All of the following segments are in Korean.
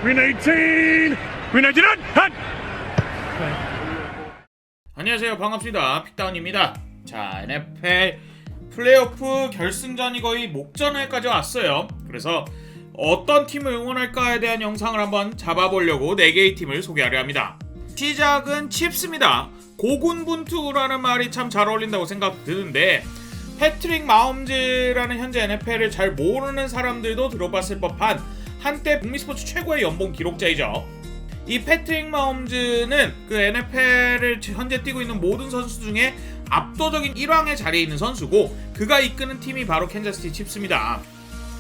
Win 18! Win 18! 한! 안녕하세요, 반갑습니다. 픽다운입니다. 자, NFL 플레이오프 결승전이 거의 목전에까지 왔어요. 그래서 어떤 팀을 응원할까에 대한 영상을 한번 잡아보려고 4개의 팀을 소개하려 합니다. 시작은 칩스입니다. 고군분투라는 말이 참 잘 어울린다고 생각 드는데, 패트릭 마홈즈라는 현재 NFL을 잘 모르는 사람들도 들어봤을 법한 한때 북미 스포츠 최고의 연봉 기록자이죠. 이 패트릭 마홈즈는 그 NFL을 현재 뛰고 있는 모든 선수 중에 압도적인 1왕의 자리에 있는 선수고, 그가 이끄는 팀이 바로 캔자스시티 칩스입니다.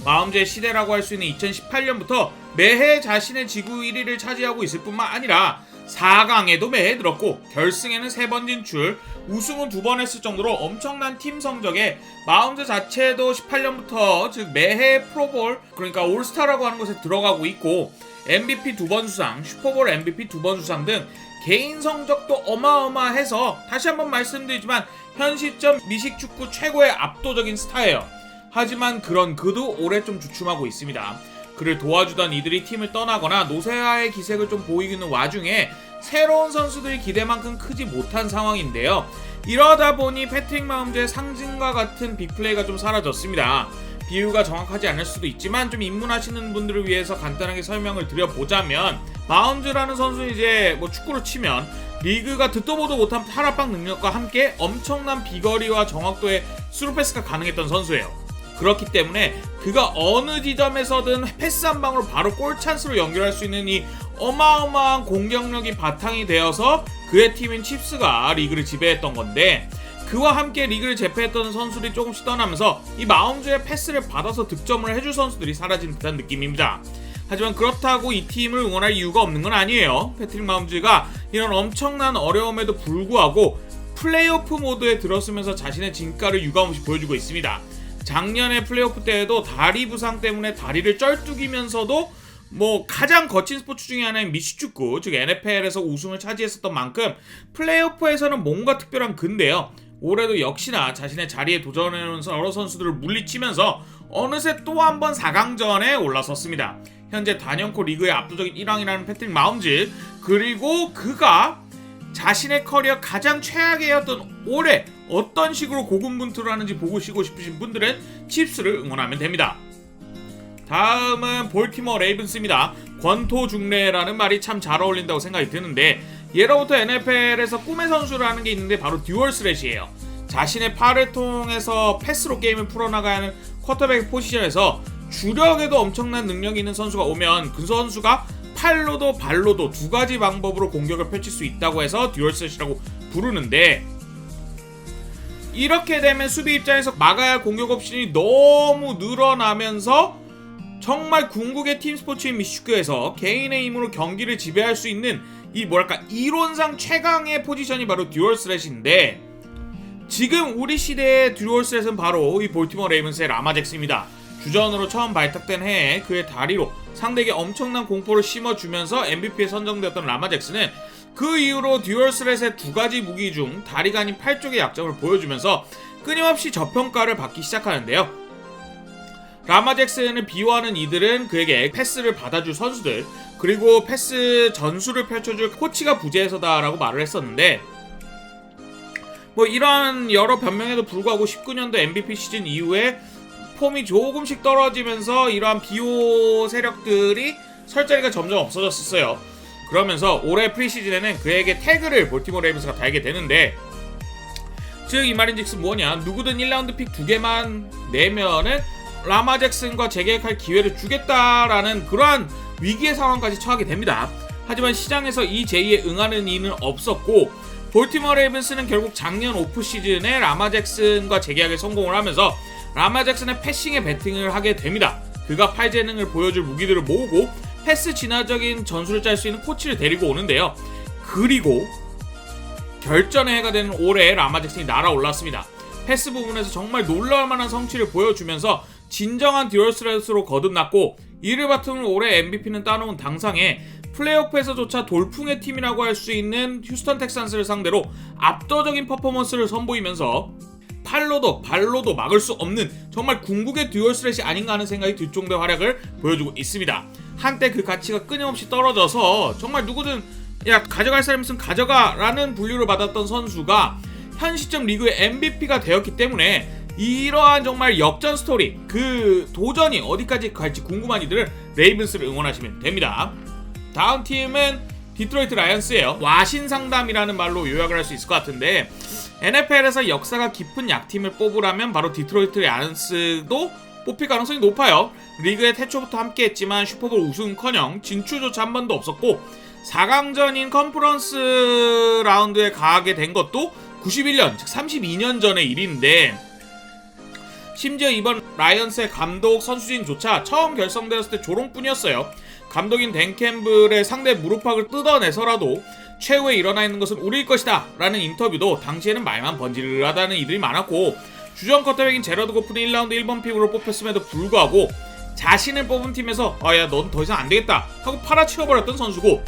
마홈즈의 시대라고 할 수 있는 2018년부터 매해 자신의 지구 1위를 차지하고 있을 뿐만 아니라 4강에도 매해 들었고, 결승에는 3번 진출, 우승은 2번 했을 정도로 엄청난 팀 성적에 마홈즈 자체도 18년부터 즉 매해 프로볼, 그러니까 올스타라고 하는 곳에 들어가고 있고, MVP 2번 수상, 슈퍼볼 MVP 2번 수상 등 개인 성적도 어마어마해서 다시 한번 말씀드리지만 현 시점 미식축구 최고의 압도적인 스타예요. 하지만 그도 올해 좀 주춤하고 있습니다. 그를 도와주던 이들이 팀을 떠나거나 노쇠화의 기색을 좀 보이는 와중에 새로운 선수들이 기대만큼 크지 못한 상황인데요. 이러다 보니 패트릭 마홈즈의 상징과 같은 빅플레이가 좀 사라졌습니다. 비유가 정확하지 않을 수도 있지만 좀 입문하시는 분들을 위해서 간단하게 설명을 드려보자면, 마홈즈라는 선수는 이제 축구로 치면 리그가 듣도 보도 못한 탈압박 능력과 함께 엄청난 비거리와 정확도의 스루패스가 가능했던 선수예요. 그렇기 때문에 그가 어느 지점에서든 패스 한 방으로 바로 골 찬스로 연결할 수 있는 이 어마어마한 공격력이 바탕이 되어서 그의 팀인 칩스가 리그를 지배했던 건데, 그와 함께 리그를 제패했던 선수들이 조금씩 떠나면서 이 마홈즈의 패스를 받아서 득점을 해줄 선수들이 사라진 듯한 느낌입니다. 하지만 그렇다고 이 팀을 응원할 이유가 없는 건 아니에요. 패트릭 마홈즈가 이런 엄청난 어려움에도 불구하고 플레이오프 모드에 들어서면서 자신의 진가를 유감없이 보여주고 있습니다. 작년에 플레이오프 때에도 다리 부상 때문에 다리를 쩔뚝이면서도 가장 거친 스포츠 중에 하나인 미식축구, 즉 NFL에서 우승을 차지했었던 만큼 플레이오프에서는 뭔가 특별한 근데요. 올해도 역시나 자신의 자리에 도전해온 여러 선수들을 물리치면서 어느새 또 한 번 4강전에 올라섰습니다. 현재 단연코 리그의 압도적인 1왕이라는 패트릭 마홈즈, 그리고 그가 자신의 커리어 가장 최악이었던 올해 어떤 식으로 고군분투를 하는지 보고 싶으신 분들은 칩스를 응원하면 됩니다. 다음은 볼티모어 레이븐스입니다. 권토중래라는 말이 참 잘 어울린다고 생각이 드는데, 예로부터 NFL에서 꿈의 선수라는 게 있는데 바로 듀얼 스렛이에요. 자신의 팔을 통해서 패스로 게임을 풀어나가야 하는 쿼터백 포지션에서 주력에도 엄청난 능력이 있는 선수가 오면 그 선수가 팔로도 발로도 두 가지 방법으로 공격을 펼칠 수 있다고 해서 듀얼 스렛이라고 부르는데, 이렇게 되면 수비 입장에서 막아야 할 공격 옵션이 너무 늘어나면서 정말 궁극의 팀 스포츠인 미식축구에서 개인의 힘으로 경기를 지배할 수 있는 이론상 최강의 포지션이 바로 듀얼 스렛인데, 지금 우리 시대의 듀얼 스렛은 바로 이 볼티모어 레이븐스의 라마 잭슨입니다. 주전으로 처음 발탁된 해에 그의 다리로 상대에게 엄청난 공포를 심어주면서 MVP에 선정되었던 라마 잭슨은 그 이후로 듀얼 스렛의 두 가지 무기 중 다리가 아닌 팔 쪽의 약점을 보여주면서 끊임없이 저평가를 받기 시작하는데요. 라마 잭슨을 비호하는 이들은 그에게 패스를 받아줄 선수들, 그리고 패스 전술을 펼쳐줄 코치가 부재해서다라고 말을 했었는데, 이러한 여러 변명에도 불구하고 19년도 MVP 시즌 이후에 폼이 조금씩 떨어지면서 이러한 비호 세력들이 설 자리가 점점 없어졌었어요. 그러면서 올해 프리시즌에는 그에게 태그를 볼티모어 레이븐스가 달게 되는데, 즉 이 말인즉슨 뭐냐, 누구든 1라운드 픽 2개만 내면은 라마 잭슨과 재계약할 기회를 주겠다라는 그러한 위기의 상황까지 처하게 됩니다. 하지만 시장에서 이 제의에 응하는 이는 없었고, 볼티모어 레이븐스는 결국 작년 오프 시즌에 라마 잭슨과 재계약에 성공을 하면서 라마 잭슨의 패싱에 베팅을 하게 됩니다. 그가 팔 재능을 보여줄 무기들을 모으고 패스 진화적인 전술을 짤 수 있는 코치를 데리고 오는데요. 그리고 결전의 해가 되는 올해 라마 잭슨이 날아올랐습니다. 패스 부분에서 정말 놀라울만한 성취를 보여주면서 진정한 듀얼 스렛으로 거듭났고, 이를 바탕으로 올해 MVP는 따놓은 당상에 플레이오프에서조차 돌풍의 팀이라고 할 수 있는 휴스턴 텍산스를 상대로 압도적인 퍼포먼스를 선보이면서 팔로도 발로도 막을 수 없는 정말 궁극의 듀얼 스렛이 아닌가 하는 생각이 들 정도의 활약을 보여주고 있습니다. 한때 그 가치가 끊임없이 떨어져서 정말 누구든 야 가져갈 사람 있으면 가져가 라는 분류를 받았던 선수가 현 시점 리그의 MVP가 되었기 때문에 이러한 정말 역전 스토리, 그 도전이 어디까지 갈지 궁금한 이들은 레이븐스를 응원하시면 됩니다. 다음 팀은 디트로이트 라이언스예요. 와신상담이라는 말로 요약을 할 수 있을 것 같은데 NFL에서 역사가 깊은 약팀을 뽑으라면 바로 디트로이트 라이언스도 뽑힐 가능성이 높아요. 리그의 태초부터 함께했지만 슈퍼볼 우승커녕 진출조차 한 번도 없었고 4강전인 컨퍼런스 라운드에 가게 된 것도 91년, 즉 32년 전의 일인데 심지어 이번 라이언스의 감독 선수진조차 처음 결성되었을 때 조롱뿐이었어요. 감독인 댄 캠블의 상대 무릎팍을 뜯어내서라도 최후에 일어나 있는 것은 우리일 것이다 라는 인터뷰도 당시에는 말만 번지르르하다는 이들이 많았고 주전 쿼터백인 제러드 고프는 1라운드 1번 픽으로 뽑혔음에도 불구하고 자신을 뽑은 팀에서 야 넌 더 이상 안되겠다 하고 팔아치워버렸던 선수고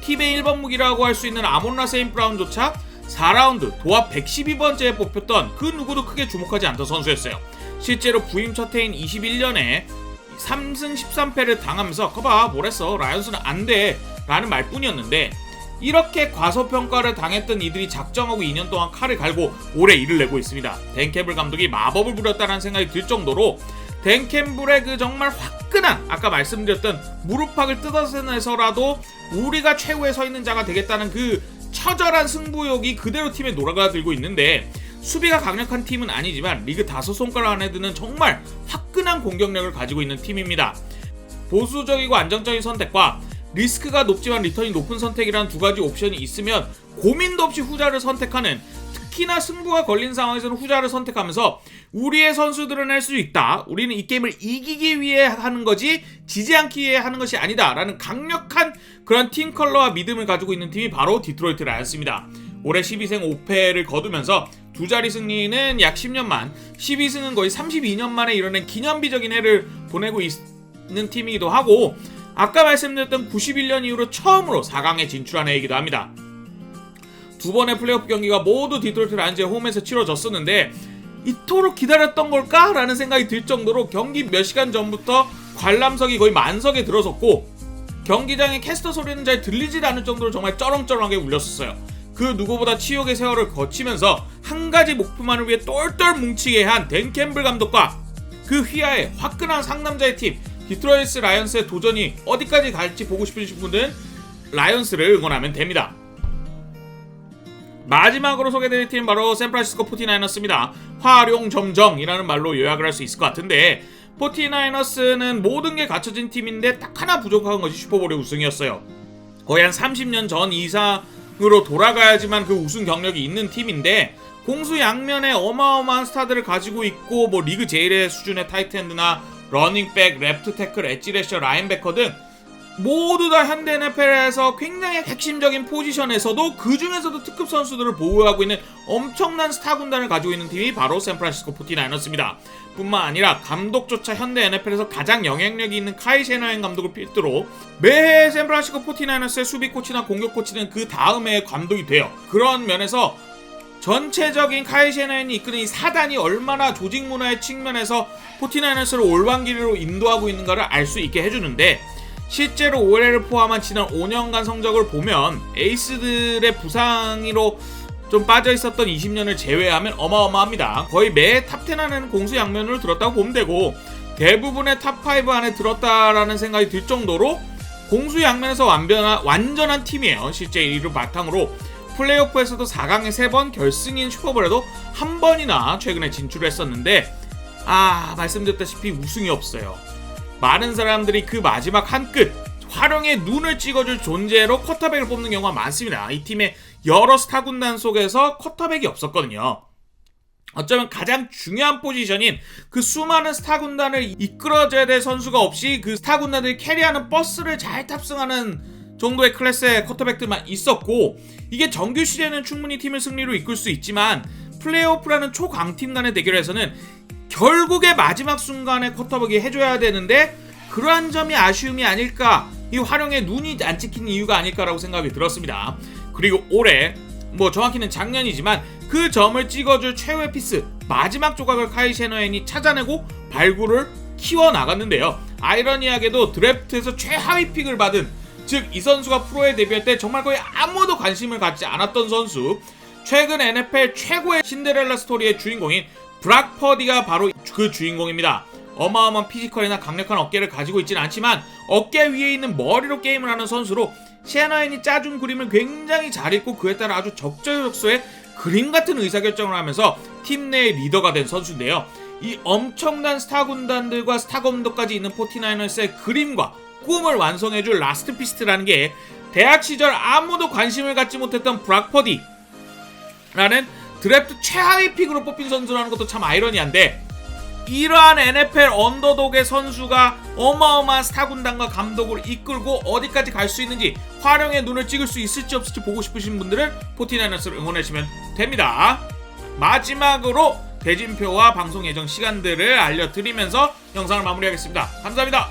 팀의 1번 무기라고 할 수 있는 아몬라 세인 브라운조차 4라운드 도합 112번째에 뽑혔던 그 누구도 크게 주목하지 않던 선수였어요. 실제로 부임 첫 해인 21년에 3승 13패를 당하면서 거봐 뭐랬어 라이언스는 안돼 라는 말뿐이었는데 이렇게 과소평가를 당했던 이들이 작정하고 2년 동안 칼을 갈고 올해 일을 내고 있습니다. 댄 캠블 감독이 마법을 부렸다는 생각이 들 정도로 댄 캠블의 그 정말 화끈한 아까 말씀드렸던 무릎팍을 뜯어내서라도 우리가 최후에 서 있는 자가 되겠다는 그 처절한 승부욕이 그대로 팀에 놀아들고 있는데 수비가 강력한 팀은 아니지만 리그 5손가락 안에 드는 정말 화끈한 공격력을 가지고 있는 팀입니다. 보수적이고 안정적인 선택과 리스크가 높지만 리턴이 높은 선택이라는 두 가지 옵션이 있으면 고민도 없이 후자를 선택하는, 특히나 승부가 걸린 상황에서는 후자를 선택하면서 우리의 선수들은 할 수 있다, 우리는 이 게임을 이기기 위해 하는 거지 지지 않기 위해 하는 것이 아니다 라는 강력한 그런 팀 컬러와 믿음을 가지고 있는 팀이 바로 디트로이트 라이언스입니다. 올해 12승 5패를 거두면서 두 자리 승리는 약 10년 만, 12승은 거의 32년 만에 이뤄낸 기념비적인 해를 보내고 있는 팀이기도 하고 아까 말씀드렸던 91년 이후로 처음으로 4강에 진출한 해이기도 합니다. 두 번의 플레이오프 경기가 모두 디트로이트 라이언즈의 홈에서 치러졌었는데 이토록 기다렸던 걸까? 라는 생각이 들 정도로 경기 몇 시간 전부터 관람석이 거의 만석에 들어섰고 경기장의 캐스터 소리는 잘 들리지 않을 정도로 정말 쩌렁쩌렁하게 울렸었어요. 그 누구보다 치욕의 세월을 거치면서 한 가지 목표만을 위해 똘똘 뭉치게 한 댄 캠블 감독과 그 휘하의 화끈한 상남자의 팀 디트로이트 라이언스의 도전이 어디까지 갈지 보고 싶으신 분들은 라이언스를 응원하면 됩니다. 마지막으로 소개드릴 팀은 바로 샌프란시스코 49ers입니다. 활용점정이라는 말로 요약을 할 수 있을 것 같은데 49ers는 모든 게 갖춰진 팀인데 딱 하나 부족한 것이 슈퍼볼의 우승이었어요. 거의 한 30년 전 이상으로 돌아가야지만 그 우승 경력이 있는 팀인데 공수 양면에 어마어마한 스타들을 가지고 있고 뭐 리그 제일의 수준의 타이트엔드나 러닝백, 레프트 태클, 엣지 레셔, 라인베커 등 모두 다 현대 NFL에서 굉장히 핵심적인 포지션에서도 그 중에서도 특급 선수들을 보유하고 있는 엄청난 스타 군단을 가지고 있는 팀이 바로 샌프란시스코 49ers입니다. 뿐만 아니라 감독조차 현대 NFL에서 가장 영향력이 있는 카이 셰너헨 감독을 필두로 매해 샌프란시스코 49ers의 수비 코치나 공격 코치는 그 다음 해에 감독이 돼요. 그런 면에서 전체적인 카이 셰너헨이 이끄는 이 사단이 얼마나 조직 문화의 측면에서 49ers를 올바른 인도하고 있는가를 알 수 있게 해주는데 실제로 올해를 포함한 지난 5년간 성적을 보면 에이스들의 부상으로 좀 빠져있었던 20년을 제외하면 어마어마합니다. 거의 매 탑10 안에는 공수 양면으로 들었다고 보면 되고 대부분의 탑5 안에 들었다라는 생각이 들 정도로 공수 양면에서 완전한 팀이에요. 실제 이를 바탕으로 플레이오프에서도 4강에 3번, 결승인 슈퍼볼에도 한 번이나 최근에 진출했었는데 말씀드렸다시피 우승이 없어요. 많은 사람들이 그 마지막 한 끗 활용의 눈을 찍어줄 존재로 쿼터백을 뽑는 경우가 많습니다. 이 팀의 여러 스타 군단 속에서 쿼터백이 없었거든요. 어쩌면 가장 중요한 포지션인 그 수많은 스타 군단을 이끌어줘야 될 선수가 없이 그 스타 군단들이 캐리하는 버스를 잘 탑승하는 정도의 클래스의 쿼터백들만 있었고 이게 정규 시즌에는 충분히 팀을 승리로 이끌 수 있지만 플레이오프라는 초강팀 간의 대결에서는 결국에 마지막 순간에 쿼터백이 해줘야 되는데 그러한 점이 아쉬움이 아닐까, 이 활용에 눈이 안 찍힌 이유가 아닐까라고 생각이 들었습니다. 그리고 올해 정확히는 작년이지만 그 점을 찍어줄 최후의 피스 마지막 조각을 카이 셰너헨이 찾아내고 발굴을 키워나갔는데요. 아이러니하게도 드래프트에서 최하위 픽을 받은, 즉 이 선수가 프로에 데뷔할 때 정말 거의 아무도 관심을 갖지 않았던 선수, 최근 NFL 최고의 신데렐라 스토리의 주인공인 브락 퍼디가 바로 그 주인공입니다. 어마어마한 피지컬이나 강력한 어깨를 가지고 있지는 않지만 어깨 위에 있는 머리로 게임을 하는 선수로 셰너인이 짜준 그림을 굉장히 잘 읽고 그에 따라 아주 적재적소에 그림 같은 의사결정을 하면서 팀 내의 리더가 된 선수인데요. 이 엄청난 스타 군단들과 스타 검도까지 있는 49ers의 그림과 꿈을 완성해줄 라스트 피스트라는 게 대학 시절 아무도 관심을 갖지 못했던 브락 퍼디라는 드래프트 최하위 픽으로 뽑힌 선수라는 것도 참 아이러니한데, 이러한 NFL 언더독의 선수가 어마어마한 스타 군단과 감독을 이끌고 어디까지 갈 수 있는지, 화령의 눈을 찍을 수 있을지 없을지 보고 싶으신 분들은 49ers를 응원해주시면 됩니다. 마지막으로 대진표와 방송 예정 시간들을 알려드리면서 영상을 마무리하겠습니다. 감사합니다.